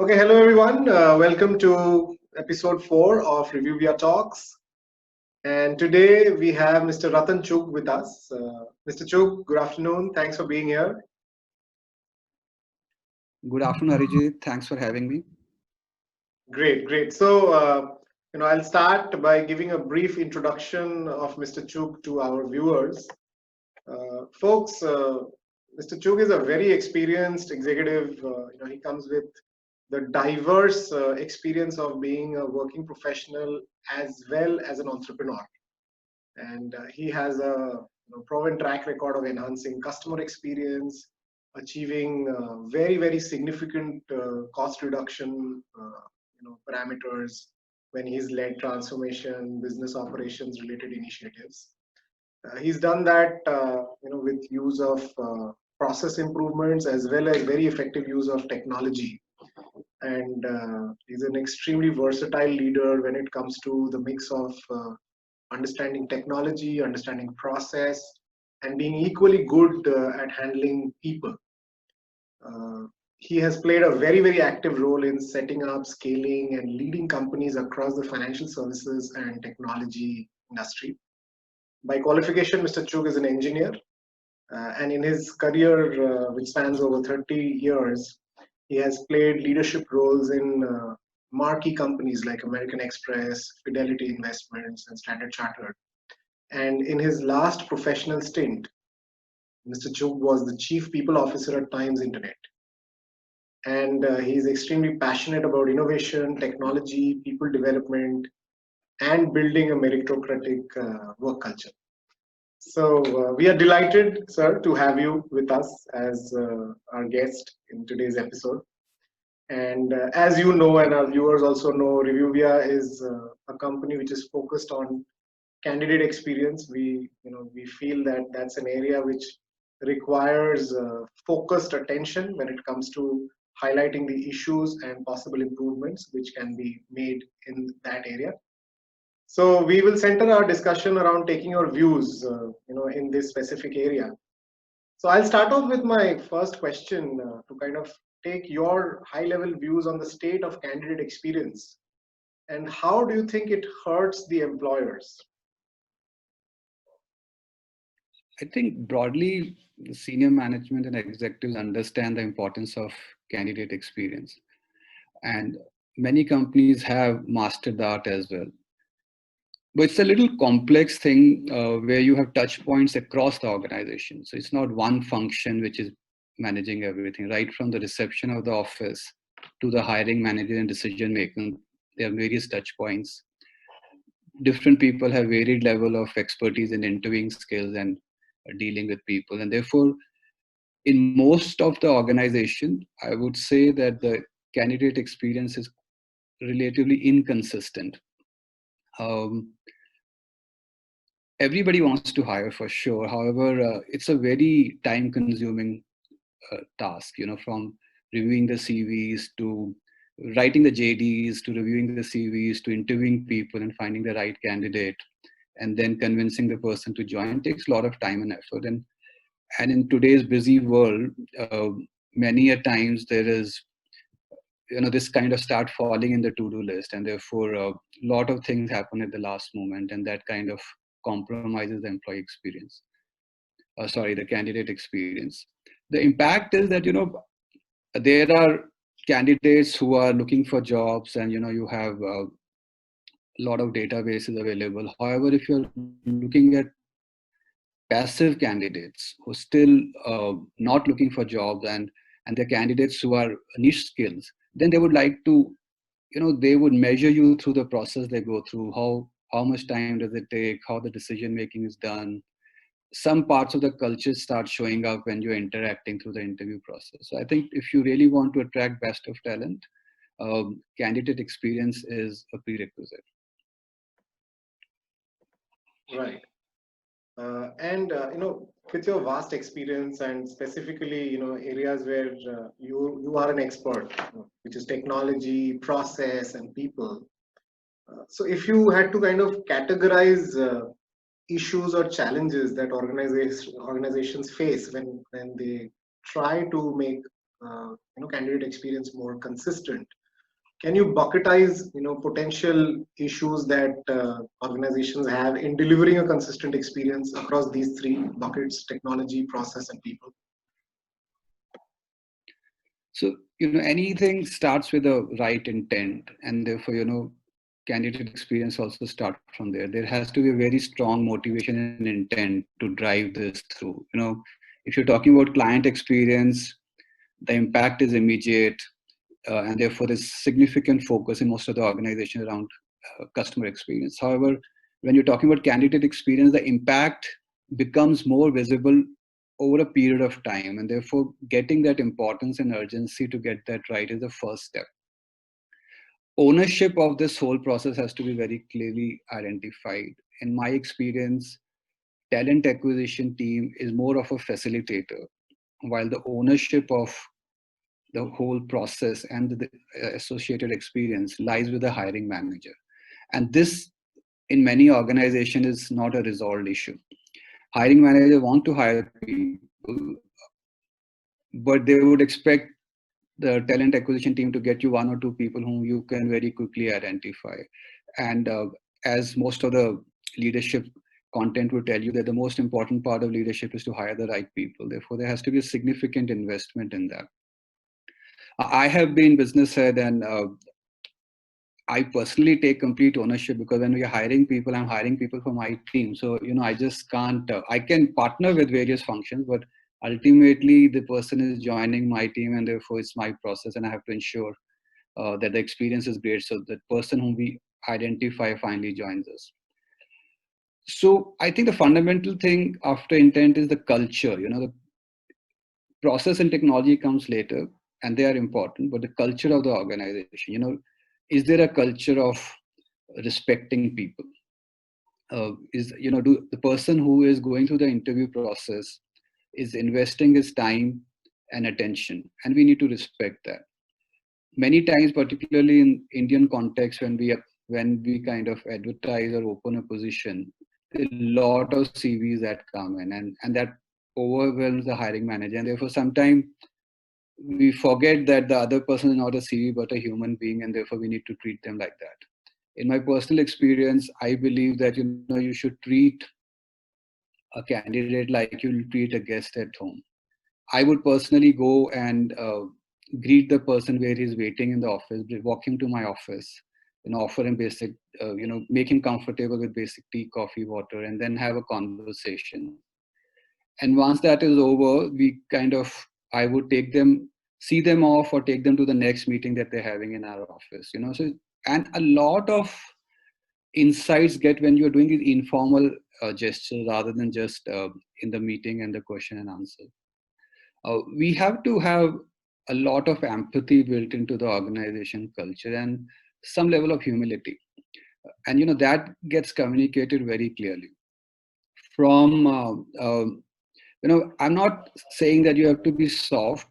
Okay, hello everyone. Welcome to episode 4 of Reviewia Talks. And today we have Mr. Rattan Chugh with us. Mr. Chugh, good afternoon. Thanks for being here. Good afternoon, Harijit. Thanks for having me. Great. So, I'll start by giving a brief introduction of Mr. Chugh to our viewers. Folks, Mr. Chugh is a very experienced executive. He comes with the diverse experience of being a working professional as well as an entrepreneur. And he has a proven track record of enhancing customer experience, achieving very significant cost reduction parameters when he's led transformation, business operations related initiatives. He's done that with use of process improvements as well as very effective use of technology, and he's an extremely versatile leader when it comes to the mix of understanding technology, understanding process, and being equally good at handling people. Uh, he has played a very active role in setting up, scaling, and leading companies across the financial services and technology industry. By qualification, Mr. Chugh is an engineer, and in his career, which spans over 30 years, he has played leadership roles in marquee companies like American Express, Fidelity Investments, and Standard Chartered. And in his last professional stint, Mr. Chugh was the Chief People Officer at Times Internet. And he is extremely passionate about innovation, technology, people development, and building a meritocratic work culture. So we are delighted, sir, to have you with us as our guest in today's episode. And as you know, and our viewers also know, Reviewia is a company which is focused on candidate experience. We feel that that's an area which requires focused attention when it comes to highlighting the issues and possible improvements which can be made in that area. So we will center our discussion around taking your views, in this specific area. So I'll start off with my first question to kind of take your high-level views on the state of candidate experience, and how do you think it hurts the employers? I think broadly, the senior management and executives understand the importance of candidate experience. And many companies have mastered the art as well. But it's a little complex thing where you have touch points across the organization. So it's not one function which is managing everything, right from the reception of the office to the hiring manager and decision making. There are various touch points. Different people have varied level of expertise in interviewing skills and dealing with people. And therefore, in most of the organization, I would say that the candidate experience is relatively inconsistent. Everybody wants to hire for sure. However, it's a very time consuming task, from reviewing the CVs to writing the JDs to reviewing the CVs to interviewing people and finding the right candidate and then convincing the person to join takes a lot of time and effort. And in today's busy world, many a times there is, this kind of start falling in the to-do list, and therefore a lot of things happen at the last moment, and that kind of compromises the employee experience. The candidate experience. The impact is that, there are candidates who are looking for jobs, and, you have a lot of databases available. However, if you're looking at passive candidates who still not looking for jobs, and the candidates who are niche skills, then they would like to, they would measure you through the process they go through, how much time does it take, how the decision making is done. Some parts of the culture start showing up when you're interacting through the interview process. So I think if you really want to attract best of talent, candidate experience is a prerequisite. Right. And with your vast experience and specifically areas where you are an expert, which is technology, process, and people. So if you had to kind of categorize issues or challenges that organizations face when they try to make candidate experience more consistent, can you bucketize, potential issues that organizations have in delivering a consistent experience across these three buckets: technology, process, and people? So, anything starts with the right intent, and therefore, candidate experience also start from there. There has to be a very strong motivation and intent to drive this through. If you're talking about client experience, the impact is immediate, and therefore there's significant focus in most of the organization around customer experience. However, when you're talking about candidate experience, the impact becomes more visible over a period of time, and therefore getting that importance and urgency to get that right is the first step. Ownership of this whole process has to be very clearly identified. In my experience, talent acquisition team is more of a facilitator, while the ownership of the whole process and the associated experience lies with the hiring manager. And this, in many organizations, is not a resolved issue. Hiring manager want to hire people, but they would expect the talent acquisition team to get you one or two people whom you can very quickly identify. And as most of the leadership content would tell you, that the most important part of leadership is to hire the right people. Therefore, there has to be a significant investment in that. I have been business head, and I personally take complete ownership, because when we are hiring people, I'm hiring people for my team. So, I just can't, I can partner with various functions, but ultimately the person is joining my team, and therefore it's my process, and I have to ensure that the experience is great. So the person whom we identify finally joins us. So I think the fundamental thing after intent is the culture. The process and technology comes later, and they are important, but the culture of the organization, is there a culture of respecting people? Do the person who is going through the interview process is investing his time and attention, and we need to respect that. Many times, particularly in Indian context, when we kind of advertise or open a position, a lot of CVs that come in, and that overwhelms the hiring manager, and therefore sometimes we forget that the other person is not a CV but a human being, and therefore we need to treat them like that. In my personal experience, I believe that you should treat a candidate like you'll treat a guest at home. I would personally go and greet the person where he's waiting in the office, walk him to my office, offer him basic, make him comfortable with basic tea, coffee, water, and then have a conversation. And once that is over, I would see them off, or take them to the next meeting that they're having in our office. So, and a lot of insights get when you're doing these informal gestures rather than just in the meeting and the question and answer. We have to have a lot of empathy built into the organization culture, and some level of humility. And that gets communicated very clearly. From, I'm not saying that you have to be soft.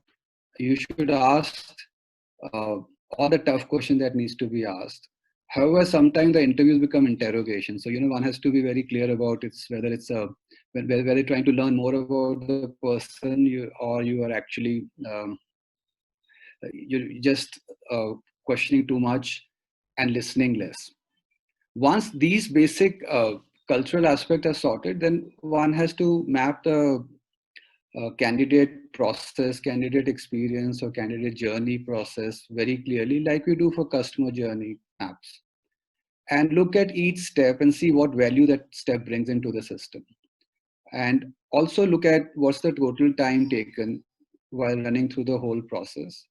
You should ask all the tough question that needs to be asked. However, sometimes the interviews become interrogation. So, one has to be very clear about whether you're trying to learn more about the person, or you are actually, you're just questioning too much and listening less. Once these basic cultural aspects are sorted, then one has to map the candidate process, candidate experience, or candidate journey process very clearly, like we do for customer journey maps, and look at each step and see what value that step brings into the system. And also look at what's the total time taken while running through the whole process.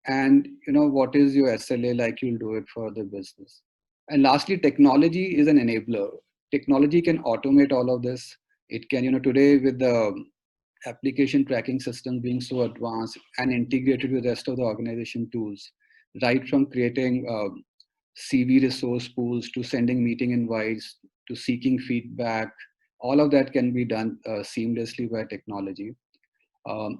And what is your SLA, like you'll do it for the business. And lastly, technology is an enabler. Technology can automate all of this. It can, today with the application tracking system being so advanced and integrated with the rest of the organization tools, right from creating CV resource pools to sending meeting invites to seeking feedback, all of that can be done seamlessly by technology.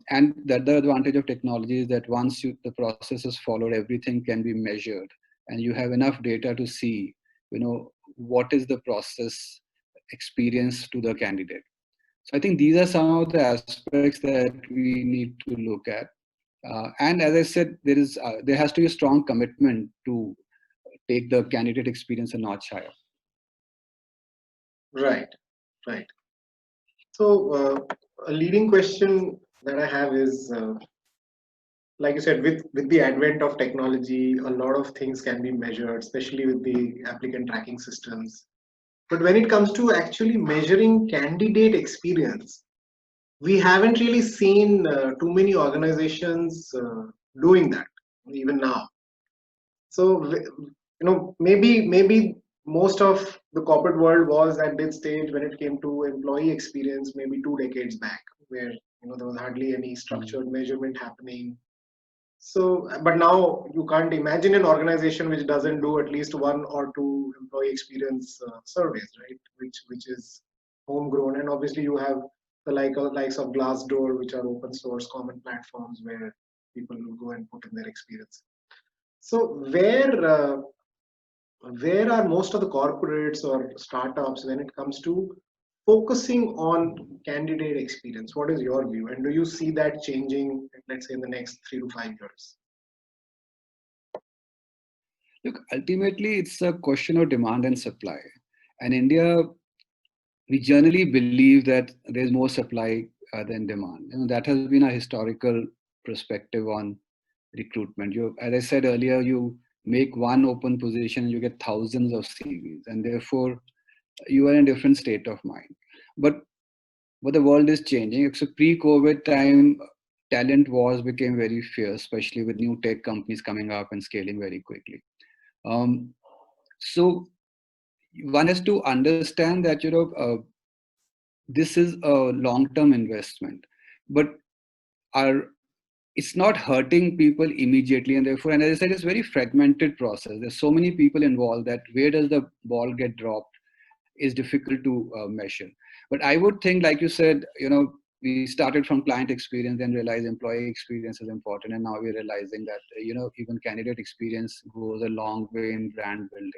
And that the advantage of technology is that once the process is followed, everything can be measured, and you have enough data to see, what is the process experience to the candidate. So I think these are some of the aspects that we need to look at. And as I said, there has to be a strong commitment to take the candidate experience a notch higher. Right, right. So, a leading question that I have is, like you said, with the advent of technology, a lot of things can be measured, especially with the applicant tracking systems. But when it comes to actually measuring candidate experience, we haven't really seen too many organizations doing that even now. So, maybe most of the corporate world was at this stage when it came to employee experience, maybe 2 decades back, where there was hardly any structured measurement happening. So, but now you can't imagine an organization which doesn't do at least 1 or 2 employee experience surveys, right? Which is homegrown, and obviously you have the likes of Glassdoor, which are open source common platforms where people will go and put in their experience. So, where are most of the corporates or startups when it comes to focusing on candidate experience? What is your view, and do you see that changing, let's say, in the next 3 to 5 years? Look, ultimately, it's a question of demand and supply. And India, we generally believe that there's more supply than demand. That has been a historical perspective on recruitment. As I said earlier, you make one open position, you get thousands of CVs, and therefore you are in a different state of mind. But the world is changing. So pre-COVID time, talent wars became very fierce, especially with new tech companies coming up and scaling very quickly. So one has to understand that this is a long-term investment, but it's not hurting people immediately, and therefore, and as I said, it's a very fragmented process. There's so many people involved that where does the ball get dropped is difficult to measure. But I would think, like you said, we started from client experience, then realized employee experience is important, and now we're realizing that even candidate experience goes a long way in brand building.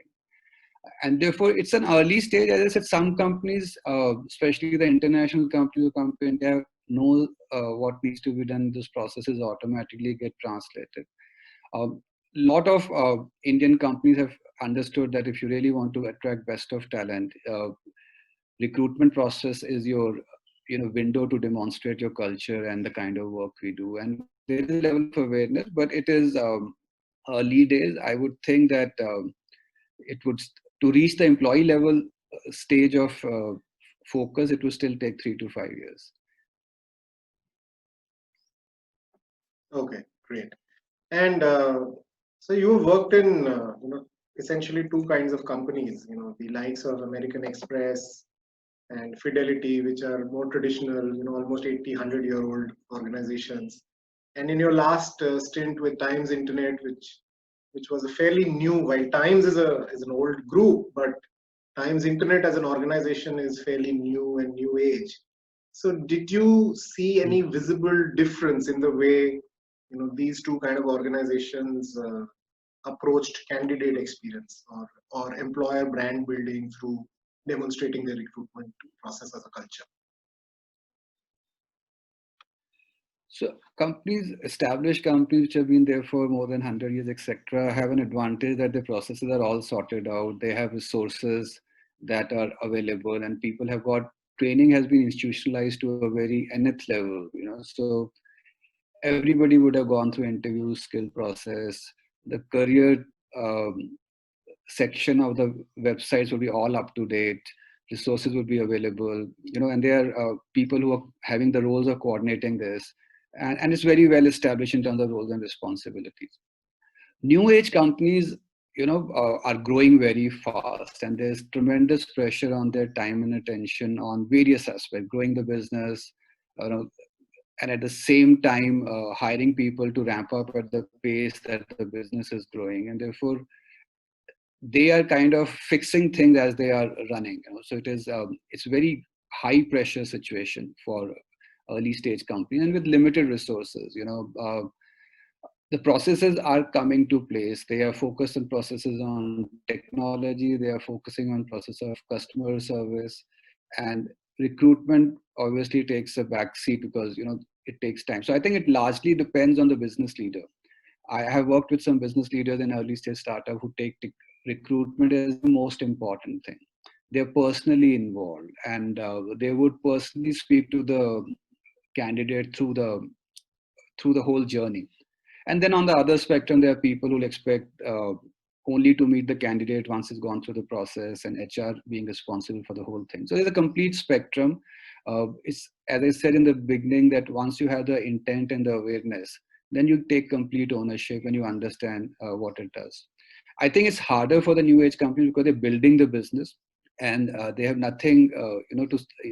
And therefore, it's an early stage. As I said, some companies, especially the international companies who come to India, know what needs to be done. Those processes automatically get translated. A lot of Indian companies have understood that if you really want to attract best of talent, recruitment process is your window to demonstrate your culture and the kind of work we do. And there is a level of awareness, but it is early days. I would think that it would, to reach the employee level stage of focus, it will still take 3 to 5 years. Okay, great. And so you worked in essentially 2 kinds of companies, the likes of American Express and Fidelity, which are more traditional, almost 80, 100-year-old organizations. And in your last stint with Times Internet, which was a fairly new, while Times is an old group, but Times Internet as an organization is fairly new and new age. So did you see any visible difference in the way these 2 kind of organizations approached candidate experience or employer brand building through demonstrating their recruitment process as a culture? So established companies which have been there for more than 100 years, etc., have an advantage that the processes are all sorted out. They have resources that are available, and people have got training has been institutionalized to a very nth level. So everybody would have gone through interview, skill process. The career section of the websites would be all up to date. Resources would be available, and there are people who are having the roles of coordinating this. And it's very well established in terms of roles and responsibilities. New age companies, are growing very fast, and there's tremendous pressure on their time and attention on various aspects, growing the business, and at the same time hiring people to ramp up at the pace that the business is growing, and therefore they are kind of fixing things as they are running. So it's a very high pressure situation for early stage company and with limited resources. The processes are coming to place. They are focused on processes on technology. They are focusing on process of customer service, and recruitment obviously takes a back seat because it takes time. So I think it largely depends on the business leader. I have worked with some business leaders in early stage startup who take recruitment as the most important thing. They're personally involved, and they would personally speak to the candidate through the whole journey. And then on the other spectrum, there are people who expect only to meet the candidate once it's gone through the process, and HR being responsible for the whole thing. So there's a complete spectrum. It's, as I said in the beginning, that once you have the intent and the awareness, then you take complete ownership and you understand what it does. I think it's harder for the new age companies because they're building the business, and they have nothing,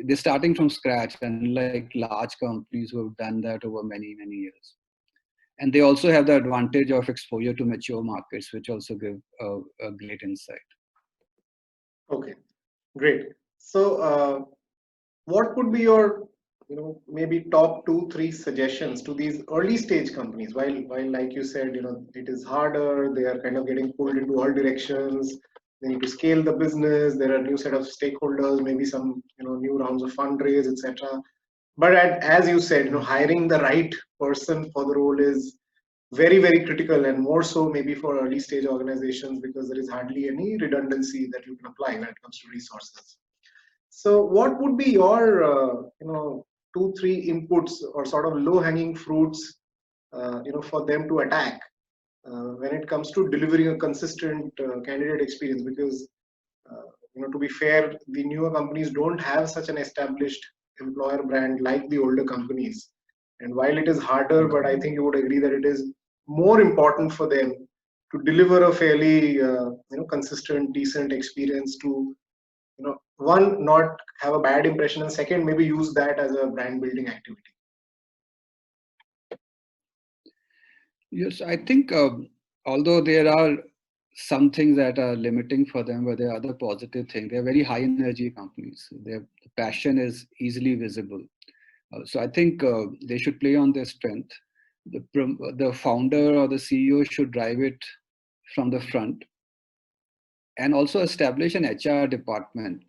they're starting from scratch, unlike large companies who have done that over many, many years. And they also have the advantage of exposure to mature markets, which also give a great insight. Okay, great. So, what would be your, maybe top 2, 3 suggestions to these early stage companies? While like you said, it is harder. They are kind of getting pulled into all directions. They need to scale the business. There are new set of stakeholders, maybe some, new rounds of fundraise, etc. But as you said, hiring the right person for the role is very, very critical, and more so maybe for early stage organizations, because there is hardly any redundancy that you can apply when it comes to resources. So what would be your 2, 3 inputs or sort of low hanging fruits for them to attack when it comes to delivering a consistent candidate experience? Because to be fair, the newer companies don't have such an established employer brand like the older companies. And while it is harder, but I think you would agree that it is more important for them to deliver a fairly consistent, decent experience to one, not have a bad impression, and second, maybe use that as a brand building activity. Yes, I think although there are some things that are limiting for them, but there are other positive things. They're very high energy companies. Their passion is easily visible. So I think they should play on their strength. The founder or the CEO should drive it from the front, and also establish an HR department.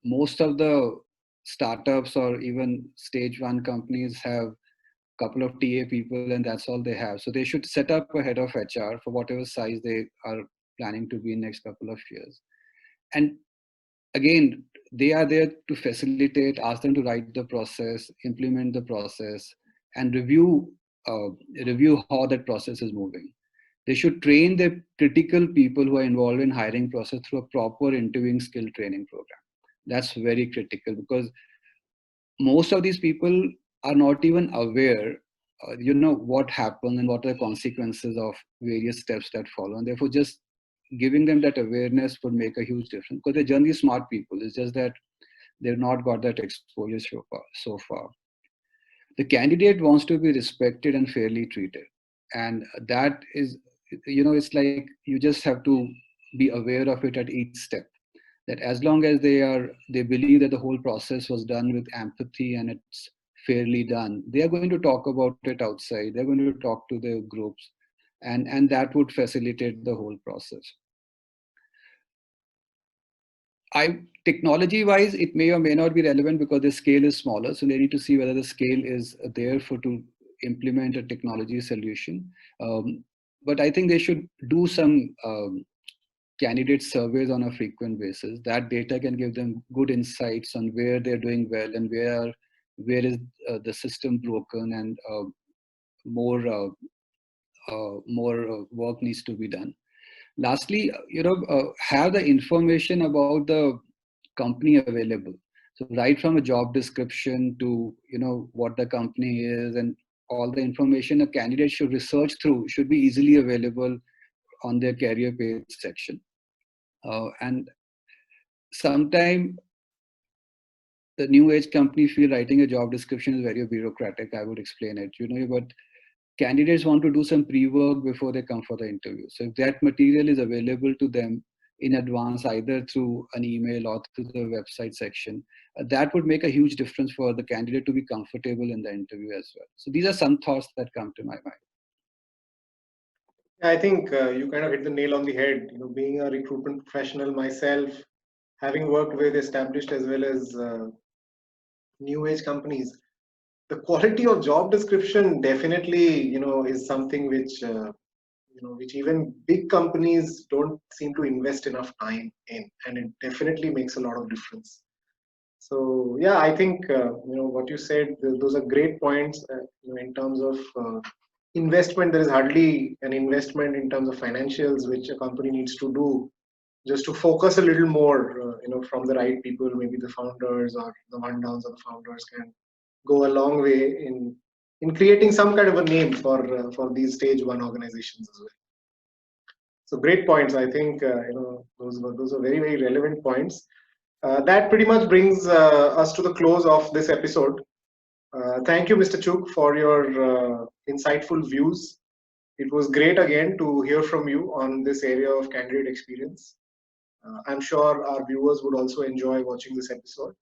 Most of the startups or even stage 1 companies have couple of TA people, and that's all they have. So they should set up a head of HR for whatever size they are planning to be in next couple of years. And again, they are there to facilitate, ask them to write the process, implement the process, and review how that process is moving. They should train the critical people who are involved in hiring process through a proper interviewing skill training program. That's very critical, because most of these people are not even aware what happened and what are the consequences of various steps that follow, and therefore just giving them that awareness would make a huge difference, because they're generally smart people. It's just that they've not got that exposure so far. The candidate wants to be respected and fairly treated, and that is, it's like you just have to be aware of it at each step, that as long as they believe that the whole process was done with empathy and it's fairly done, they are going to talk about it outside. They're going to talk to their groups, and that would facilitate the whole process. Technology wise, it may or may not be relevant because the scale is smaller, so they need to see whether the scale is there to implement a technology solution. But I think they should do some candidate surveys on a frequent basis. That data can give them good insights on where they're doing well and where is the system broken, and more work needs to be done. Lastly, have the information about the company available. So right from a job description to what the company is, and all the information a candidate should research through should be easily available on their career page section. And sometimes the new age company feel writing a job description is very bureaucratic. I would explain it, but candidates want to do some pre-work before they come for the interview. So if that material is available to them in advance, either through an email or through the website section, that would make a huge difference for the candidate to be comfortable in the interview as well. So these are some thoughts that come to my mind. I think you kind of hit the nail on the head. Being a recruitment professional myself, having worked with established as well as new age companies, the quality of job description definitely, is something which, which even big companies don't seem to invest enough time in, and it definitely makes a lot of difference. So yeah, I think what you said; those are great points. In terms of investment, there is hardly an investment in terms of financials which a company needs to do just to focus a little more. From the right people, maybe the founders or the one downs of the founders can go a long way in creating some kind of a name for these stage one organizations as well. So great points. I think those are very very relevant points. That pretty much brings us to the close of this episode. Thank you, Mr. Chugh, for your insightful views. It was great again to hear from you on this area of candidate experience. I'm sure our viewers would also enjoy watching this episode,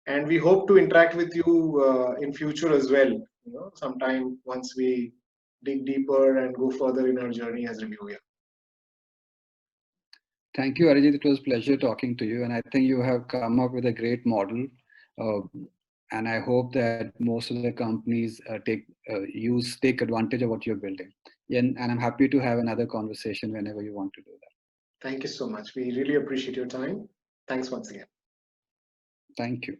and we hope to interact with you in future as well. Sometime once we dig deeper and go further in our journey as Reviewia. Thank you, Arijit. It was a pleasure talking to you, and I think you have come up with a great model. And I hope that most of the companies take advantage of what you're building. And I'm happy to have another conversation whenever you want to do that. Thank you so much. We really appreciate your time. Thanks once again. Thank you.